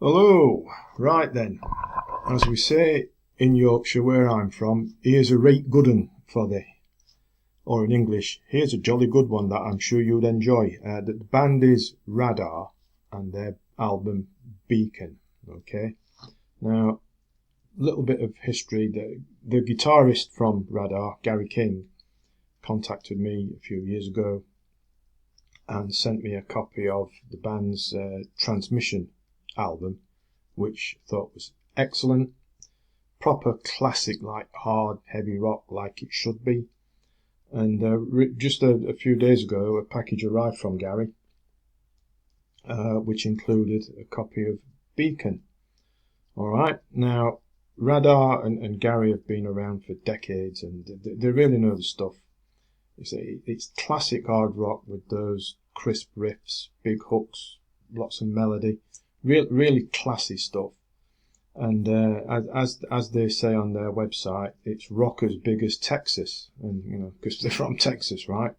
Hello. Right then, as we say in Yorkshire where I'm from, here's a right good un for thee. Or in English, here's a jolly good one that I'm sure you'd enjoy. The band is Raddar and their album Beacon. Okay. Now, a little bit of history. The guitarist from Raddar, Gary King, contacted me a few years ago and sent me a copy of the band's Transmission album, which I thought was excellent, proper classic, like hard heavy rock like it should be. And just a few days ago a package arrived from Gary, which included a copy of Beacon. Alright, now Raddar and Gary have been around for decades and they really know the stuff. It's classic hard rock with those crisp riffs, big hooks, lots of melody, really classy stuff. And as they say on their website, it's rock as big as Texas, and you know, because they're from Texas, right?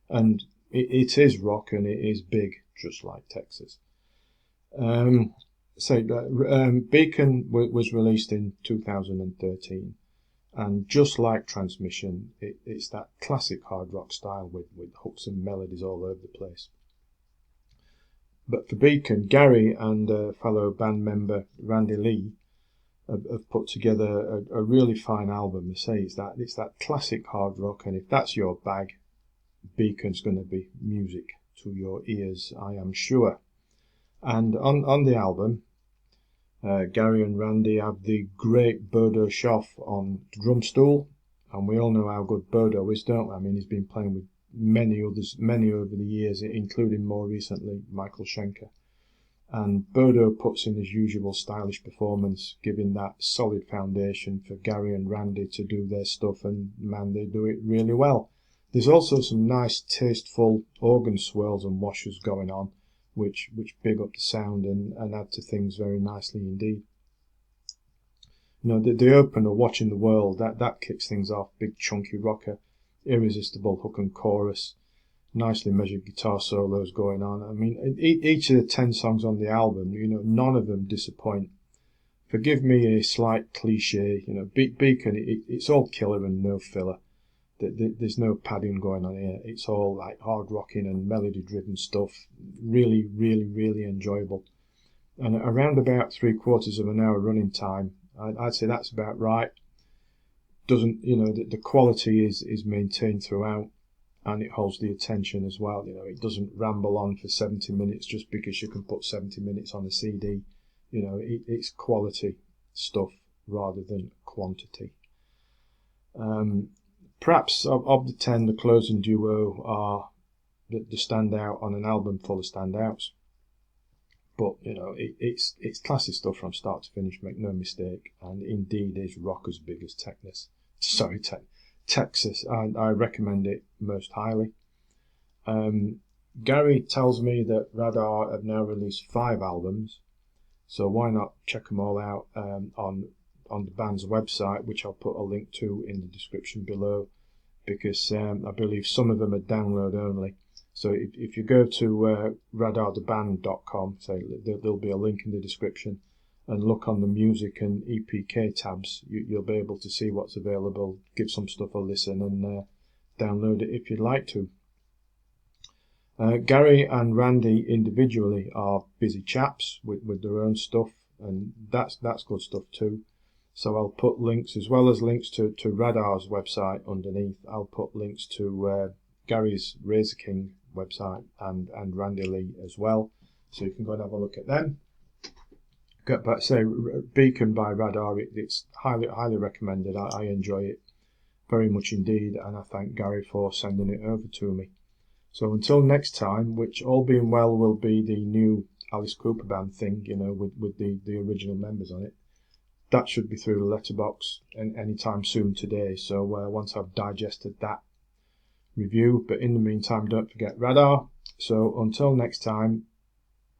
And it is rock and it is big, just like Texas. Beacon was released in 2013. And just like Transmission, it's that classic hard rock style with hooks and melodies all over the place. But for Beacon, Gary and fellow band member Randy Lee have put together a really fine album. They say it's that classic hard rock, and if that's your bag, Beacon's going to be music to your ears, I am sure. And on the album, Gary and Randy have the great Bodo Schaff on drum stool, and we all know how good Bodo is, don't we? I mean, he's been playing with many over the years, including more recently Michael Schenker. And Bodo puts in his usual stylish performance, giving that solid foundation for Gary and Randy to do their stuff, and man, they do it really well. There's also some nice, tasteful organ swirls and washes going on, which big up the sound and add to things very nicely indeed. You know, the opener, Watching the World, that kicks things off, big chunky rocker, irresistible hook and chorus, nicely measured guitar solos going on. I mean, each of the 10 songs on the album, you know, none of them disappoint. Forgive me a slight cliche, you know, Beacon, it's all killer and no filler. There's no padding going on here. It's all like hard rocking and melody driven stuff. Really, really, really enjoyable. And around about 3/4 of an hour running time, I'd say that's about right. Doesn't, you know, the quality is maintained throughout, and it holds the attention as well. You know, it doesn't ramble on for 70 minutes just because you can put 70 minutes on a CD. You know, it's quality stuff rather than quantity. Perhaps of the 10, the closing duo are the standout on an album full of standouts. But, you know, it's classy stuff from start to finish, make no mistake, and indeed is rock as big as Texas. I recommend it most highly. Gary tells me that Raddar have now released 5 albums, so why not check them all out on the band's website, which I'll put a link to in the description below, because I believe some of them are download only. So if you go to raddartheband.com, so there'll be a link in the description, and look on the music and EPK tabs, you'll be able to see what's available, give some stuff a listen, and download it if you'd like to. Gary and Randy individually are busy chaps with their own stuff, and that's good stuff too. So I'll put links, as well as links to Raddar's website underneath. I'll put links to Gary's Razor King website and Randy Lee as well, so you can go and have a look at them. But say Beacon by Raddar, it's highly recommended. I enjoy it very much indeed, and I thank Gary for sending it over to me. So until next time, which all being well will be the new Alice Cooper band thing, you know, with the original members on it. That should be through the letterbox anytime soon today. So once I've digested that review, but in the meantime, don't forget Raddar. So until next time,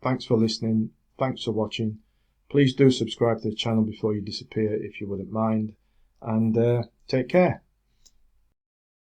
thanks for listening. Thanks for watching. Please do subscribe to the channel before you disappear if you wouldn't mind. And take care.